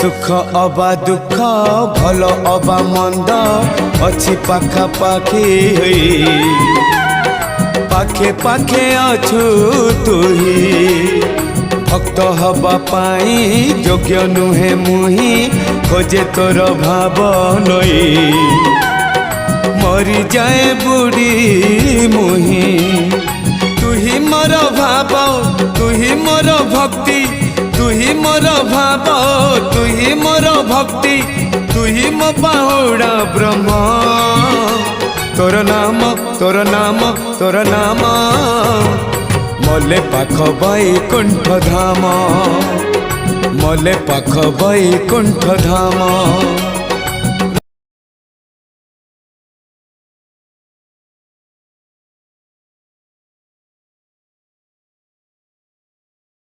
सुख अबा दुख भल अबा मंद अच्छी पाखापाखी पाखे पाखे अछु तुही भक्त हवा पाई योग्य नुहे मुही खोजे तोर भाव नई मरी जाए बुढ़ी मुही तुही मोर भाव तुही मोर भक्ति तुही मोर भाव तुही मोर भक्ति तुही मो बाहुड़ा ब्रह्म तोर नाम तोर नाम तोर नाम मले पाख बैकुंठ धाम मले पाख बैकुंठ धाम।